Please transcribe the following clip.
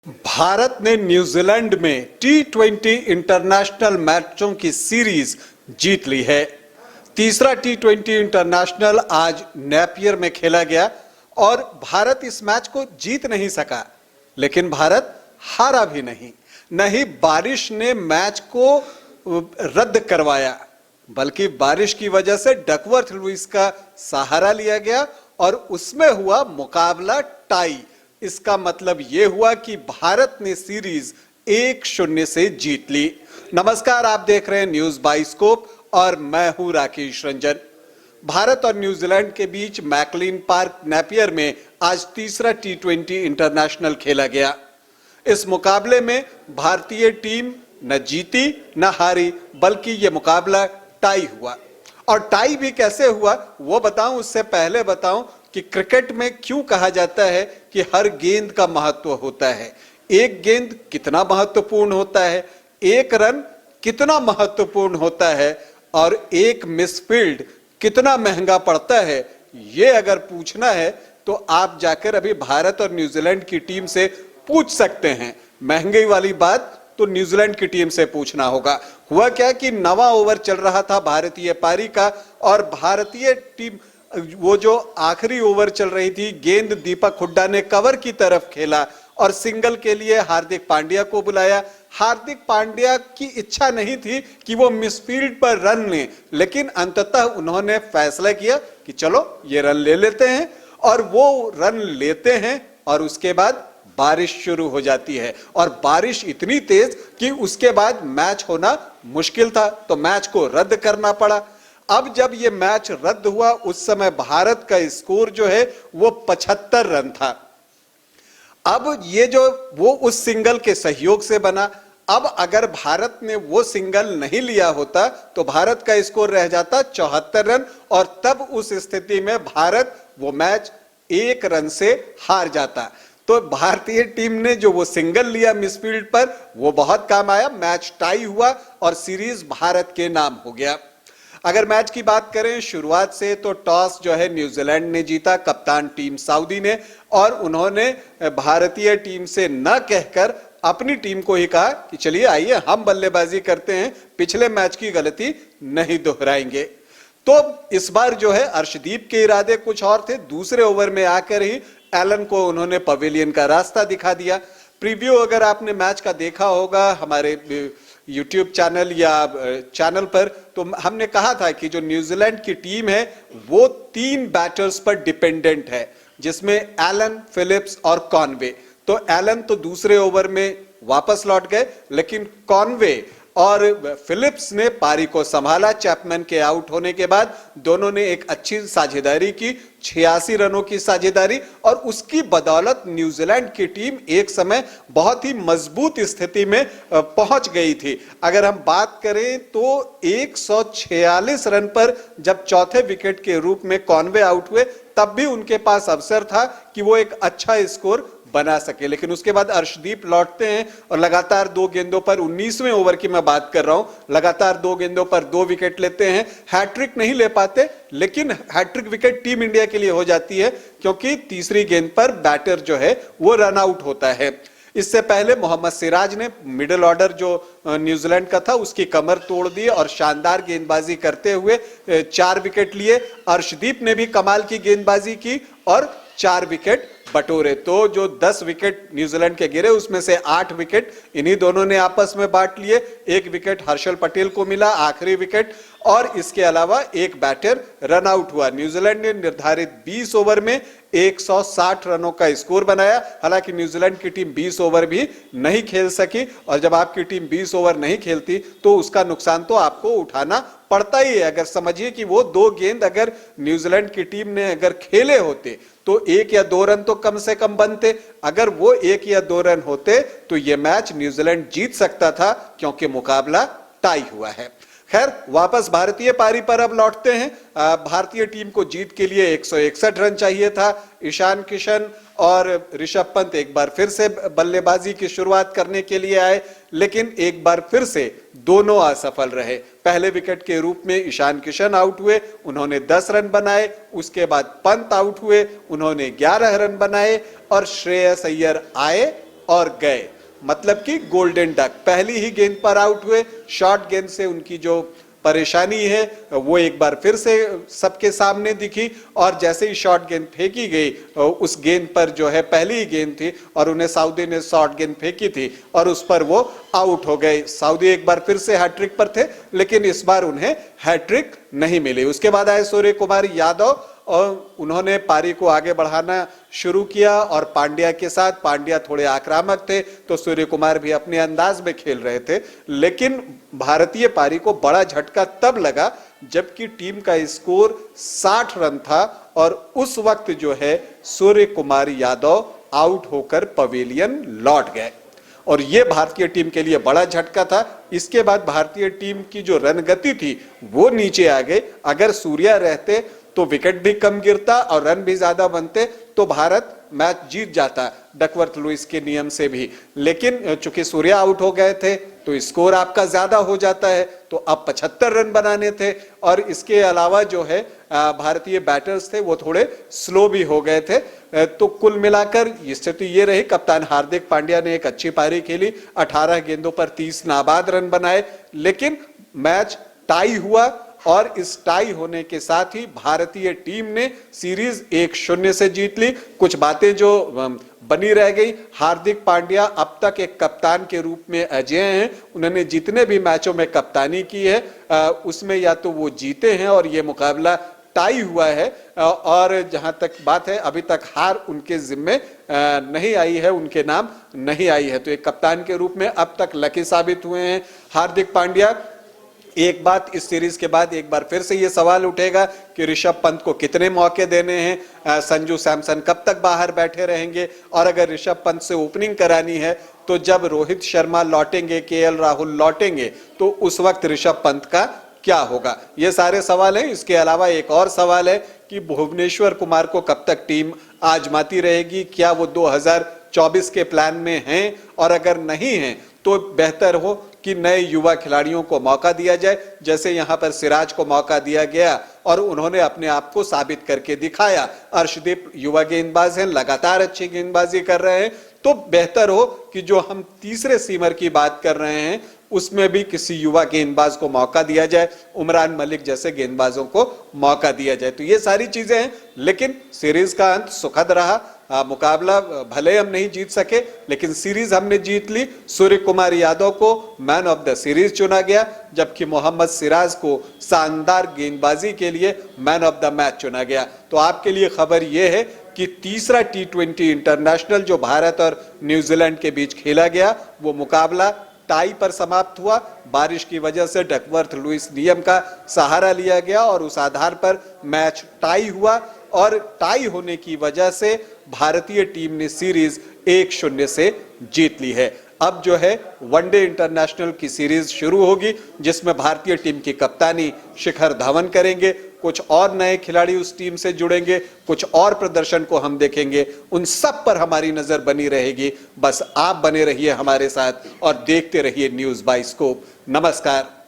भारत ने न्यूजीलैंड में टी20 इंटरनेशनल मैचों की सीरीज जीत ली है। तीसरा टी20 इंटरनेशनल आज नेपियर में खेला गया और भारत इस मैच को जीत नहीं सका, लेकिन भारत हारा भी नहीं। नहीं बारिश ने मैच को रद्द करवाया, बल्कि बारिश की वजह से डकवर्थ लुईस का सहारा लिया गया और उसमें हुआ मुकाबला टाई। इसका मतलब यह हुआ कि भारत ने सीरीज 1-0 से जीत ली। नमस्कार, आप देख रहे हैं न्यूज बाइस्कोप और मैं हूं राकेश रंजन। भारत और न्यूजीलैंड के बीच मैकलीन पार्क नेपियर में आज तीसरा टी20 इंटरनेशनल खेला गया। इस मुकाबले में भारतीय टीम न जीती न हारी, बल्कि यह मुकाबला टाई हुआ। और टाई भी कैसे हुआ वो बताऊं, उससे पहले बताऊं कि क्रिकेट में क्यों कहा जाता है कि हर गेंद का महत्व होता है। एक गेंद कितना महत्वपूर्ण होता है, एक रन कितना महत्वपूर्ण होता है और एक मिसफील्ड कितना महंगा पड़ता है, ये अगर पूछना है तो आप जाकर अभी भारत और न्यूजीलैंड की टीम से पूछ सकते हैं। महंगाई वाली बात तो न्यूजीलैंड की टीम से पूछना होगा। हुआ क्या कि 9वां ओवर चल रहा था भारतीय पारी का और भारतीय टीम वो जो आखिरी ओवर चल रही थी, गेंद दीपक हुड्डा ने कवर की तरफ खेला और सिंगल के लिए हार्दिक पांड्या को बुलाया। हार्दिक पांड्या की इच्छा नहीं थी कि वो मिसफील्ड पर रन लें, लेकिन अंततः उन्होंने फैसला किया कि चलो ये रन ले लेते हैं और वो रन लेते हैं और उसके बाद बारिश शुरू हो जाती है और बारिश इतनी तेज कि उसके बाद मैच होना मुश्किल था, तो मैच को रद्द करना पड़ा। अब जब ये मैच रद्द हुआ उस समय भारत का स्कोर जो है वो 75 रन था। अब ये जो वो उस सिंगल के सहयोग से बना। अब अगर भारत ने वो सिंगल नहीं लिया होता तो भारत का स्कोर रह जाता 74 रन और तब उस स्थिति में भारत वो मैच 1 रन से हार जाता। तो भारतीय टीम ने जो वो सिंगल लिया मिसफील्ड पर वो बहुत काम आया। मैच टाई हुआ और सीरीज भारत के नाम हो गया। अगर मैच की बात करें शुरुआत से तो टॉस जो है न्यूजीलैंड ने जीता, कप्तान टीम साउदी ने, और उन्होंने भारतीय टीम से न कहकर अपनी टीम को ही कहा कि चलिए आइए हम बल्लेबाजी करते हैं, पिछले मैच की गलती नहीं दोहराएंगे। तो इस बार जो है अर्शदीप के इरादे कुछ और थे। दूसरे ओवर में आकर ही एलन को उन्होंने पवेलियन का रास्ता दिखा दिया। प्रीव्यू अगर आपने मैच का देखा होगा हमारे यूट्यूब चैनल या चैनल पर, तो हमने कहा था कि जो न्यूजीलैंड की टीम है वो 3 बैटर्स पर डिपेंडेंट है, जिसमें एलन, फिलिप्स और कॉनवे। तो एलन तो दूसरे ओवर में वापस लौट गए, लेकिन कॉनवे और फिलिप्स ने पारी को संभाला। चैपमैन के आउट होने के बाद दोनों ने एक अच्छी साझेदारी की, 86 रनों की साझेदारी, और उसकी बदौलत न्यूजीलैंड की टीम एक समय बहुत ही मजबूत स्थिति में पहुंच गई थी। अगर हम बात करें तो 146 रन पर जब चौथे विकेट के रूप में कॉनवे आउट हुए तब भी उनके पास अवसर था कि वो एक अच्छा स्कोर बना सके, लेकिन उसके बाद अर्शदीप लौटते हैं और लगातार 2 गेंदों पर, 19वें ओवर की मैं बात कर रहा हूं, लगातार 2 गेंदों पर 2 विकेट लेते हैं। हैट्रिक नहीं ले पाते, लेकिन हैट्रिक विकेट टीम इंडिया के लिए हो जाती है क्योंकि तीसरी गेंद पर बैटर जो है वो रन आउट होता है। इससे पहले मोहम्मद सिराज ने मिडिल ऑर्डर जो न्यूजीलैंड का था उसकी कमर तोड़ दी और शानदार गेंदबाजी करते हुए 4 विकेट लिए। अर्शदीप ने भी कमाल की गेंदबाजी की और 4 विकेट बटोरे। तो जो 10 विकेट न्यूजीलैंड के गिरे उसमें से 8 विकेट इन्हीं दोनों ने आपस में बांट लिए। 1 विकेट हर्षल पटेल को मिला, आखिरी विकेट, और इसके अलावा 1 बैटर रन आउट हुआ। न्यूजीलैंड ने निर्धारित 20 ओवर में 160 रनों का स्कोर बनाया। हालांकि न्यूजीलैंड की टीम 20 ओवर भी नहीं खेल सकी, और जब आपकी टीम 20 ओवर नहीं खेलती तो उसका नुकसान तो आपको उठाना पड़ता ही है। अगर समझिए कि वो 2 गेंद अगर न्यूजीलैंड की टीम ने अगर खेले होते तो 1 या 2 रन तो कम से कम बनते। अगर वो 1 या 2 रन होते तो ये मैच न्यूजीलैंड जीत सकता था, क्योंकि मुकाबला टाई हुआ है। खैर, वापस भारतीय पारी पर अब लौटते हैं। भारतीय टीम को जीत के लिए 161 रन चाहिए था। ईशान किशन और ऋषभ पंत एक बार फिर से बल्लेबाजी की शुरुआत करने के लिए आए, लेकिन एक बार फिर से दोनों असफल रहे। पहले विकेट के रूप में ईशान किशन आउट हुए, उन्होंने 10 रन बनाए। उसके बाद पंत आउट हुए, उन्होंने 11 रन बनाए और श्रेयस अय्यर आए और गए, मतलब कि गोल्डन डक पहली ही गेंद पर आउट हुए। शॉर्ट गेंद से उनकी जो परेशानी है वो एक बार फिर से सबके सामने दिखी और जैसे ही शॉर्ट गेंद फेंकी गई उस गेंद पर जो है पहली ही गेंद थी और उन्हें सऊदी ने शॉर्ट गेंद फेंकी थी और उस पर वो आउट हो गए। सऊदी एक बार फिर से हैट्रिक पर थे लेकिन इस बार उन्हें हैट्रिक नहीं मिली। उसके बाद आए सूर्य कुमार यादव और उन्होंने पारी को आगे बढ़ाना शुरू किया और पांड्या के साथ, पांड्या थोड़े आक्रामक थे तो सूर्य कुमार भी अपने अंदाज में खेल रहे थे, लेकिन भारतीय पारी को बड़ा झटका तब लगा जबकि टीम का स्कोर 60 रन था और उस वक्त जो है सूर्य कुमार यादव आउट होकर पवेलियन लौट गए और यह भारतीय टीम के लिए बड़ा झटका था। इसके बाद भारतीय टीम की जो रन गति थी वो नीचे आ गई। अगर सूर्या रहते तो विकेट भी कम गिरता और रन भी ज्यादा बनते तो भारत मैच जीत जाता डकवर्थ लुईस के नियम से भी, लेकिन चूंकि सूर्या आउट हो गए थे तो स्कोर आपका ज्यादा हो जाता है, तो अब 75 रन बनाने थे और इसके अलावा जो है भारतीय बैटर्स थे वो थोड़े स्लो भी हो गए थे। तो कुल मिलाकर स्थिति ये रही, कप्तान हार्दिक पांड्या ने एक अच्छी पारी खेली, 18 गेंदों पर 30 नाबाद रन बनाए, लेकिन मैच टाई हुआ और इस टाई होने के साथ ही भारतीय टीम ने सीरीज 1-0 से जीत ली। कुछ बातें जो बनी रह गई, हार्दिक पांड्या अब तक एक कप्तान के रूप में अजेय हैं। उन्होंने जितने भी मैचों में कप्तानी की है उसमें या तो वो जीते हैं और ये मुकाबला टाई हुआ है और जहां तक बात है अभी तक हार उनके जिम्मे नहीं आई है, उनके नाम नहीं आई है। तो एक कप्तान के रूप में अब तक लकी साबित हुए हैं हार्दिक पांड्या। एक बात इस सीरीज के बाद एक बार फिर से ये सवाल उठेगा कि ऋषभ पंत को कितने मौके देने हैं, संजू सैमसन कब तक बाहर बैठे रहेंगे और अगर ऋषभ पंत से ओपनिंग करानी है तो जब रोहित शर्मा लौटेंगे, केएल राहुल लौटेंगे तो उस वक्त ऋषभ पंत का क्या होगा, ये सारे सवाल हैं। इसके अलावा एक और सवाल है कि भुवनेश्वर कुमार को कब तक टीम आजमाती रहेगी, क्या वो 2024 के प्लान में हैं और अगर नहीं है तो बेहतर हो कि नए युवा खिलाड़ियों को मौका दिया जाए, जैसे यहां पर सिराज को मौका दिया गया और उन्होंने अपने आप को साबित करके दिखाया। अर्शदीप युवा गेंदबाज हैं, लगातार अच्छी गेंदबाजी कर रहे हैं, तो बेहतर हो कि जो हम तीसरे सीमर की बात कर रहे हैं उसमें भी किसी युवा गेंदबाज को मौका दिया जाए, उमरान मलिक जैसे गेंदबाजों को मौका दिया जाए। तो ये सारी चीजें हैं, लेकिन सीरीज का अंत सुखद रहा। मुकाबला भले हम नहीं जीत सके लेकिन सीरीज हमने जीत ली। सूर्य कुमार यादव को मैन ऑफ द सीरीज चुना गया जबकि मोहम्मद सिराज को शानदार गेंदबाजी के लिए मैन ऑफ द मैच चुना गया। तो आपके लिए खबर यह है कि तीसरा T20 इंटरनेशनल जो भारत और न्यूजीलैंड के बीच खेला गया वो मुकाबला टाई पर समाप्त हुआ। बारिश की वजह से डकवर्थ लुईस नियम का सहारा लिया गया और उस आधार पर मैच टाई हुआ और टाई होने की वजह से भारतीय टीम ने सीरीज 1-0 से जीत ली है। अब जो है वनडे इंटरनेशनल की सीरीज शुरू होगी जिसमें भारतीय टीम की कप्तानी शिखर धवन करेंगे, कुछ और नए खिलाड़ी उस टीम से जुड़ेंगे, कुछ और प्रदर्शन को हम देखेंगे, उन सब पर हमारी नजर बनी रहेगी। बस आप बने रहिए हमारे साथ और देखते रहिए न्यूज़ बाय स्कोप। नमस्कार।